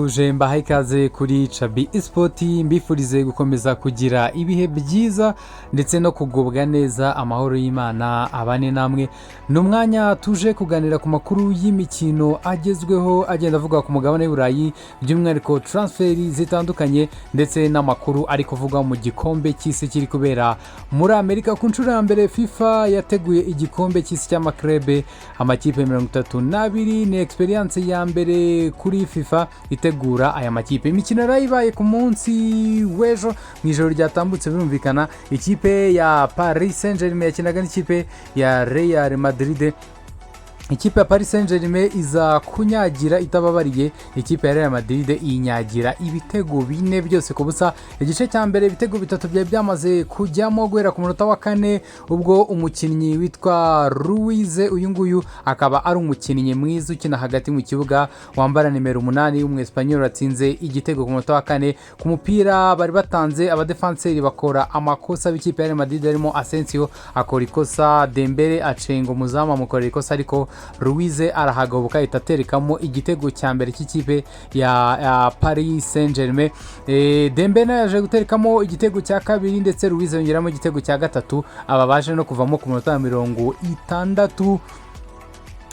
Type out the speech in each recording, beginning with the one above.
ndabasuhuje mbahaye ikaze kuri Chabi Esport mbifurize gukomeza kugira ibihe byiza ndetse no kugubwa neza amahoro y'Imana abane namwe n'umwanya tuje kuganira ku makuru y'imikino agezweho agenda avuga ku mugabane w'Uburayi by'umwihariko transferi zitandukanye ndetse n'amakuru ari kuvuga mu gikombe cy'isi kiri kubera muri Amerika ku nshuro ya mbere FIFA yateguye igikombe cy'isi cy'amaklebe amakipe 32 ni experience ya mbere kuri FIFA itegura aya makipe. Imikino yarayibaye ku munsi w'ejo mu ijoro ryatambutse birumvikana ikipe ya Paris Saint-Germain yakinaga n'ikipe ya Real Madrid. Ikipe ya Paris Saint-Germain iza kunyagira itababariye ikipe ya Real Madrid inyagira ibitego bine byose ku busa. Igice cya mbere ibitego bitatu bya byamaze kujyamo guhera ku munota wa 4 ubwo umukinnyi witwa Ruize uyu nguyu akaba ari umukinnyi mwiza ukina hagati mu kibuga wambara nimero 8 w'umwespanyol atsinze igitego ku munota wa 4 ku mupira bari batanze abadefenseri bakora amakosa b'ikipe ya Real Madrid arimo Asensio akora ikosa, Dembele acenga umuzamu amukora ikosa ariko Ruize arahagoboka itaterekamo igitego cya mbere cy'ikipe ya Paris Saint-Germain. Dembele yaje guterekamo igitego cya kabiri ndetse Ruize yongeramo igitego cya gatatu aba baje no kuvamo ku minota 60.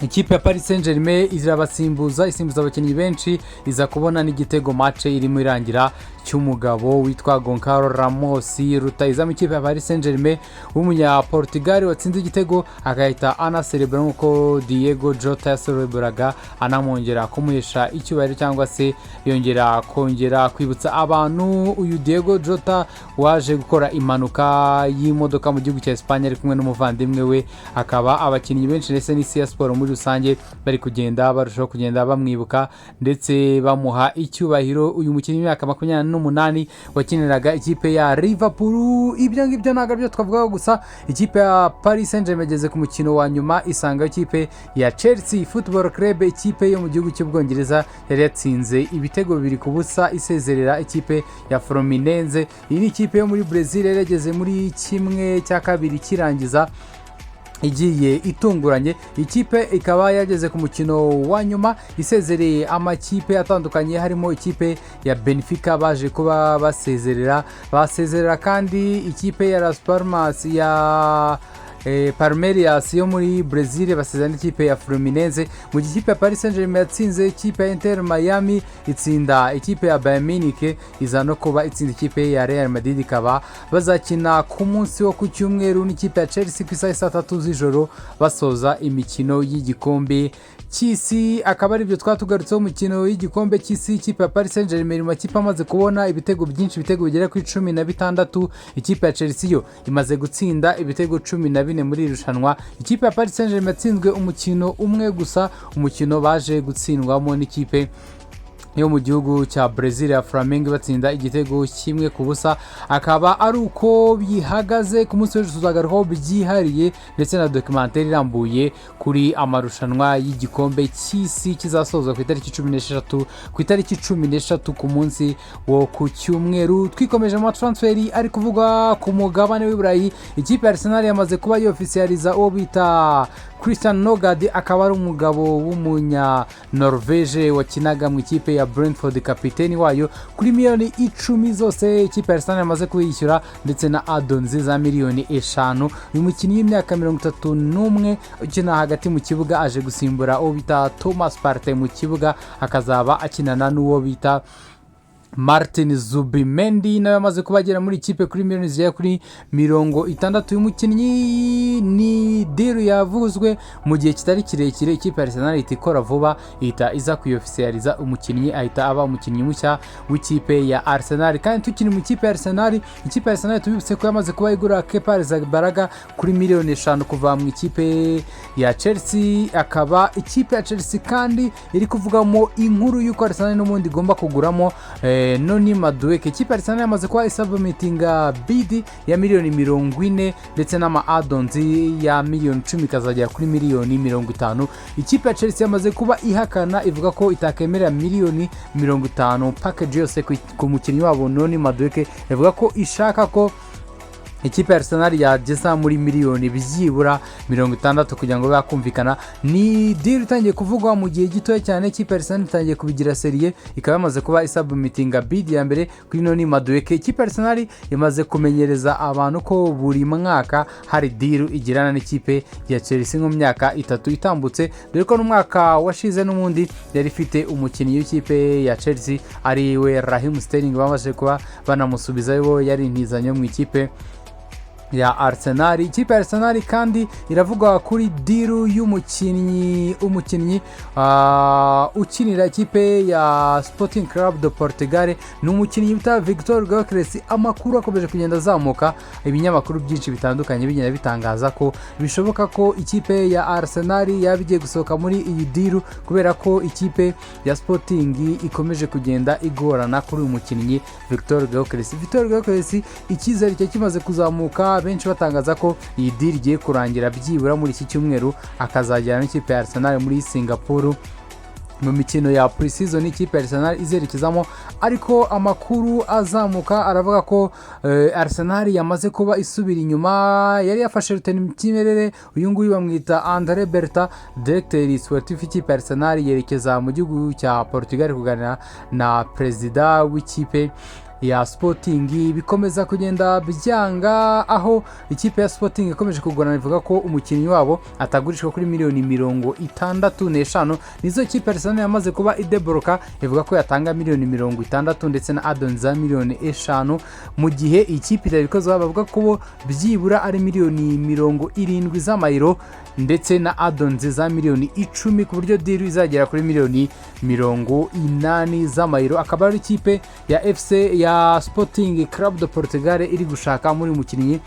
Ikipe ya Paris Saint-Germain isimbuza abakinnyi benshi iza kubona n'igitego match irimo irangira cy'umugabo witwa Goncalo Ramos rutayiza mu ikipe ya Paris Saint-Germain w'umunya Portugal watsinze igitego agahita anacelebra nkuko Diego Jota yaceleburaga anamwongera kumuhesha icyubahiro cyangwa se yongera kongera kwibutsa abantu uyu Diego Jota waje gukora impanuka y'imodoka mu gihugu cya Espagne ari kumwe n'umuvandimwe we akaba abakinnyi benshi ndetse n'isi ya sport muri rusange bari kugenda barushaho kugenda bamwibuka ndetse bamuha icyubahiro. Uyu mukinnyi w'imyaka 28 wakiniraga ikipe ya Liverpool. Ibyo ngibyo ntago byo twavuga gusa ikipe ya Paris Saint-Germain igeze ku mukino wa nyuma isanga ikipe ya Chelsea Football Club ikipe yo mu gihugu cy'Ubwongereza yari yatsinze ibitego 2 ku busa isezerera ikipe ya Fluminense. Iyi ni ikipe yo muri Brazil yarageze muri kimwe cya kabiri kirangiza igiye itunguranye. Ikipe ikaba yageze ku mukino wa nyuma isezereye amakipe atandukanye harimo ikipe ya Benfica baje kuba basezerera kandi ikipe ya Las Palmas ya Palmeiras yo muri Brazil basezerana ikipe ya Fluminense. Mu gikipe ya Paris Saint-Germain yatsinze ikipe ya Inter Miami itsinda ikipe ya Bayern Munich iza no kuba itsinda ikipe ya Real Madrid ikaba bazakina ku munsi wo ku cyumweru n'ikipe ya Chelsea ku isaha 3 z'ijoro basoza imikino y'igikombe cy'isi. Akaba ari byo twatugarutseho umukino y'igikombe cy'isi ikipe ya Paris Saint-Germain mu makipe amaze kubona ibitego byinshi ibitego bigera ku 16. Ikipe ya Chelsea yo imaze gutsinda ibitego 12 muri irushanwa. Ikipe ya Paris Saint-Germain yatsinzwe umukino umwe gusa umukino baje gutsindwamo n'ikipe yo mu gihugu cya Brazil ya Flamengo batsinda igitego kimwe ku busa. Akaba ari uko bihagaze ku munsi w'ejo tuzagarukaho byihariye ndetse na documentaire irambuye kuri amarushanwa y'igikombe cy'isi kizasozwa ku itariki 16 ku munsi wo ku cyumweru. Twikomeje mu transferi ari kuvuga ku mugabane w'Uburayi ikipe ya Arsenal yamaze kuba yofficializa uwo bita Christian Nogard akaba ari umugabo w'umunya Norvege wakinaga mu ikipe ya Brentford kapiteni wayo kuri miliyoni 10 zose ikipe ya Arsenal yamaze kuyishyura ndetse na add-ons za miliyoni 5. uyu mukinnyi w'imyaka 31 ukina hagati mu kibuga aje gusimbura uwo bita Thomas Partey mu kibuga akazaba akinana n'uwo bita Martin Zubimendi nawe amaze kubagera muri ikipe kuri miliyoni zigera kuri 60. uyu mukinnyi ni deal yavuzwe mu gihe kitari kirekire ikipe ya Arsenal itikora vuba ihita iza kuyofficializa umukinnyi ahita aba umukinnyi mushya w'ikipe ya Arsenal. Kandi tukiri mu ikipe ya Arsenal ikipe ya Arsenal tubibutse ko yamaze kuba igura Kepa Arrizabalaga kuri miliyoni 5 kuva mu ikipe ya Chelsea. Akaba ikipe ya Chelsea kandi iri kuvugamo inkuru y'uko Arsenal n'umundi igomba kuguramo Noni Madueke. Ikipe ya Arsenal yamaze kuba isubmitinga bid ya miliyoni 40 ndetse n'ama add-ons ya miliyoni 10 kazagera kuri miliyoni 50. Ikipe ya Chelsea yamaze kuba ihakana ivuga ko itakemera miliyoni 50 package yose ku mukinnyi wabo Noni Madueke ivuga ko ishaka ko ikipe ya Arsenal yageza muri miliyoni byibura 60 kugira ngo bakumvikana. Ni deal itangiye kuvugwa mu gihe gito cyane. Ikipe ya Arsenal itangiye kubigira serie, ikaba yamaze kuba isubmittinga bid ya mbere kuri none Madueke. Ikipe ya Arsenal yamaze kumenyereza abantu ko buri mwaka hari deal igirana n'ikipe ya Chelsea mu myaka 3 itambutse, dore ko n'umwaka washize n'umundi yari ifite umukinnyi w'ikipe ya Chelsea ari we Raheem Sterling, bamaze kuba banamusubizayo yari intizanyo mu ikipe ya Arsenal. Ikipe ya Arsenal kandi iravuga kuri deal y'umukinnyi ukinira ikipe ya Sporting Club de Portugal, n'umukinnyi bita Victor Gyökeres. Amakuru akomeje kugenda azamuka, ibinyamakuru byinshi bitandukanye bigenda bitangaza ko bishoboka ko ikipe ya Arsenal yabigiye gusohoka muri iyi deal, kubera ko ikipe ya Sporting ikomeje kugenda igorana kuri uyu mukinnyi Victor Gyökeres. Victor Gyökeres icyizere cye kimaze kuzamuka, benshi batangaza ko iyi deal igiye kurangira byibura muri iki cyumweru, akazajyana n'ikipe ya Arsenal muri Singapore mu mikino ya pre-season ikipe ya Arsenal izerekezamo. Ariko amakuru azamuka aravuga ko Arsenal yamaze kuba isubira inyuma. Yari yafashe rutenimerere, uyu nguyu bamwita Andre Berta, directeur sportif ikipe ya Arsenal, yerekeza mu gihugu cya Portugal kuganira na perezida w'ikipe ya Sporting. Bikomeza kugenda byanga, aho ikipe ya Sporting ikomeje kugorana, ivuga ko umukinnyi wabo atagurishwa kuri miliyoni 65. Nizo ikipe ya Arsenal yamaze kuba ideboroka, ivuga ko yatanga miliyoni 60 ndetse na add-on za miliyoni 5, mu gihe ikipe irabikoze bavuga ko byibura ari miliyoni 70 z'amayero ndetse na add-ons za miliyoni 10, ku buryo deal izagera kuri miliyoni 80 z'amayero. Akaba ari ikipe ya FC ya Sporting Club de Portugal iri gushaka muri umukinnyi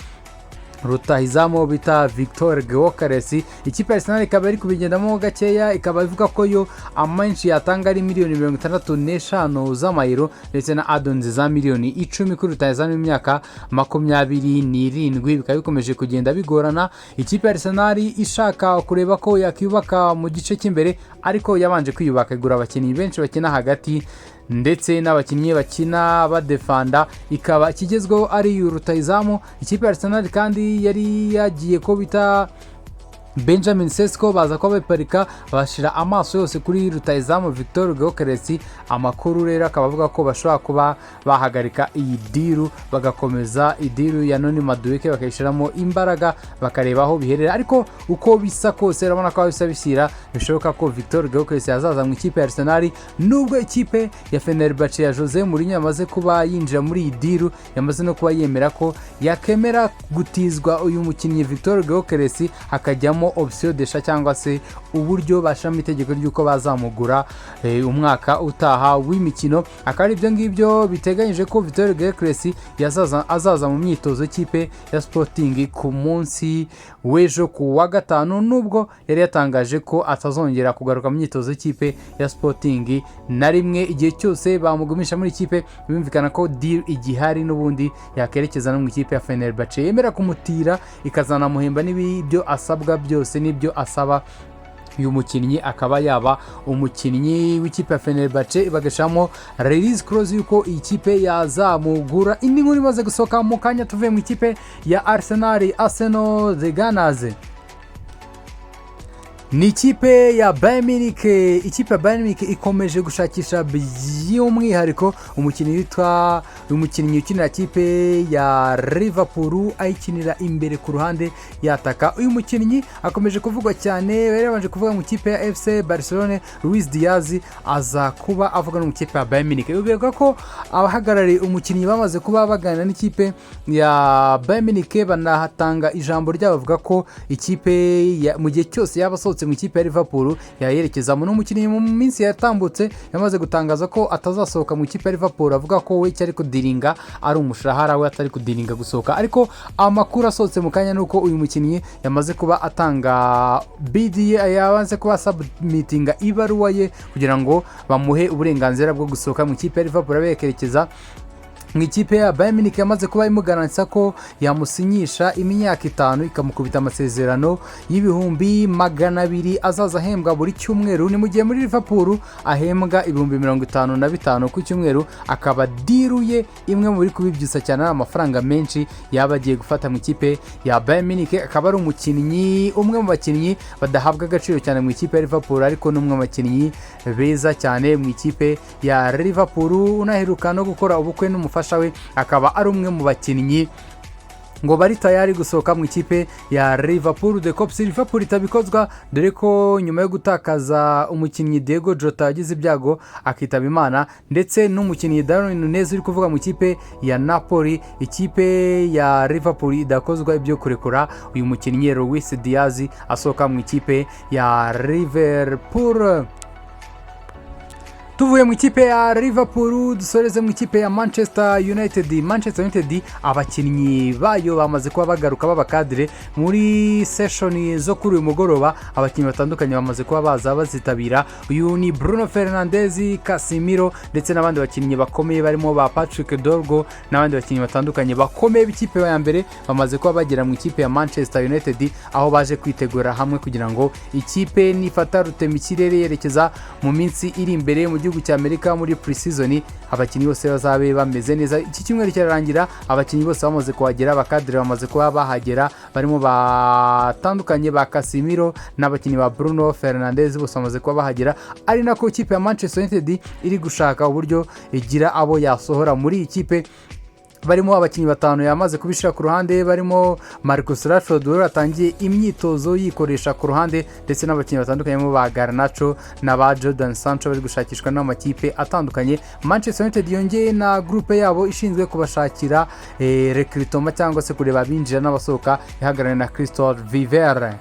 rutahizamu bita Victor Gyökeres. Ikipe ya Arsenal ikaba iri kubigendamo gakeya, ikaba ivuga ko yo amenshi yatanga ari miliyoni 65 z'amayero ndetse na add-ons za miliyoni 10 kuri rutahizamu imyaka 27. Bikaba bikomeje kugenda bigorana, ikipe ya Arsenal ishaka kureba ko yakiyubaka mu gice cy'imbere, ariko yabanje kwiyubaka igura abakinnyi benshi bakina hagati ndetse n'abakinnyi bakina badefanda, ikaba kigezweho ari rutahizamu. Ikipe ya Arsenal kandi yari yagiye ko bita Benjamin Sesko, baza ko baparika bashira amaso yose kuri rutahizamu Victor Gyökeres. Amakuru rero akaba avuga ko bashobora kuba bahagarika iyi deal, bagakomeza ideal ya none Madueke bakayishiramo imbaraga, bakareba aho biherera. Ariko uko bisa kose urabona ko bisa bishyira, bishoboka ko Victor Gyökeres yazaza mu ikipe ya Arsenal, nubwo ikipe ya Fenerbahce ya Jose Mourinho yamaze kuba yinjira muri iyi deal, yamaze no kuba yemera ko yakemera gutizwa uyu mukinnyi Victor Gyökeres, hakajyamo option desha cyangwa se uburyo bashamo itegeko ry'uko bazamugura umwaka utaha w'imikino. Akari ibyo ngibyo biteganyije ko Victor Gyökeres azaza mu myitozo ikipe ya Sporting ku munsi w'ejo ku wa gatanu, nubwo yari yatangaje ko atazongera kugaruka mu myitozo ikipe ya Sporting na rimwe. Igihe cyose bamugumisha muri ikipe, bimvikana ko deal igihari n'ubundi yakerekeza no mu ikipe ya Fenerbahce, yemera kumutira ikazana muhemba n'ibyo asabwa byose n'ibyo asaba. Uyu mukinnyi akaba yaba umukinnyi w'ikipe ya Fenerbahce, bagashamo release clause yuko ikipe yazamugura. Indi nkuru imaze gusohoka mu kanya tuvuye mu ikipe ya Arsenal the Gunners, ni ikipe ya Bayern Munich. Ikipe ya Bayern Munich ikomeje gushakisha by'umwihariko umukinnyi ukinira ikipe ya Liverpool, ayikinira imbere ku ruhande yataka. Uyu mukinnyi akomeje kuvugwa cyane, bari babanje kuvuga mu ikipe ya FC Barcelona. Luis Diaz aza kuba avuga no mu ikipe ya Bayern Munich. Bivuga ko abahagarariye umukinnyi bamaze kuba baganira n'ikipe ya Bayern Munich, banahatanga ijambo ryabo, bavuga ko ikipe mu gihe cyose yaba mu ikipe ya Liverpool yayerekezamo. N'umukinnyi mu minsi yatambutse yamaze gutangaza ko atazasohoka mu ikipe ya Liverpool, avuga ko we cyari kudiringa ari umushahara we, atari kudiringa gusohoka. Ariko amakuru asohotse mu kanya nuko uyu mukinnyi yamaze kuba atanga bid ye, yabanze kuba submittinga ibaruwa ye kugira ngo bamuhe uburenganzira bwo gusohoka mu ikipe ya Liverpool, abekerekeza mu ikipe ya Bayern Munich yamaze kuba imugananisa ko yamusinyisha imyaka 5 ikamukubita amasezerano y'ibihumbi 200 azaza ahembwa buri cyumweru. Ni mu gihe muri Liverpool ahembwa ibihumbi 55 ku cyumweru, akaba diruye imwe mu biri kubibyusa cyane amafaranga menshi yaba agiye gufata mu ikipe ya Bayern Munich. Akaba ari umukinnyi umwe mu bakinnyi badahabwa agaciro cyane mu ikipe ya Liverpool, ariko n'umwe mu bakinnyi beza cyane mu ikipe ya Liverpool, unaheruka no gukora ubukwe n'umufasha we, akaba ari umwe mu bakinnyi ngo bari tayari gusohoka mu ikipe ya Liverpool. The Cops Liverpool itabikozwa dore ko nyuma yo gutakaza umukinnyi Diego Jota yagize ibyago akitaba Imana, ndetse n'umukinnyi Darwin Nunez uri kuvuga mu ikipe ya Napoli, ikipe ya Liverpool idakozwa ibyo kurekura uyu mukinnyi Luis Diaz asohoka mu ikipe ya Liverpool. Tuvuye mu ikipe ya Liverpool dusoreze mu ikipe ya Manchester United. Abakinnyi bayo bamaze kuba bagaruka b'abakadire muri session zo kuri uyu mugoroba. Abakinnyi batandukanye bamaze kuba baza bazitabira. Uyu ni Bruno Fernandes, Casemiro ndetse n'abandi bakinnyi bakomeye barimo ba Patrick Dorgo n'abandi bakinnyi batandukanye bakomeye b'ikipe ya mbere bamaze kuba bagera mu ikipe ya Manchester United, aho baje kwitegura hamwe kugira ngo ikipe nifata rutemikirere yerekeza mu minsi iri imbere mu gihugu cy'Amerika muri pre-season. Abakinnyi bose bazabe bameze neza. Iki cyumweru kirarangira abakinnyi bose bamaze kuhagera, abakadire bamaze kuba bahagera, barimo batandukanye ba Casemiro n'abakinnyi ba Bruno Fernandes bose bamaze kuba bahagera, ari nako ikipe ya Manchester United iri gushaka uburyo igira abo yasohora muri ikipe. Barimo abakinnyi 5 yamaze kubishira ku ruhande, barimo Marcus Rashford atangiye imyitozo yikoresha ku ruhande, ndetse n'abakinnyi batandukanye mu ba Garnacho na ba Jordan Sancho bari gushakishwa n'amakipe atandukanye. Manchester United yongeye na groupe yabo ishinzwe kubashakira recruitment cyangwa se kureba binjira n'abasohoka, ihagarariwe na Christophe Vivere.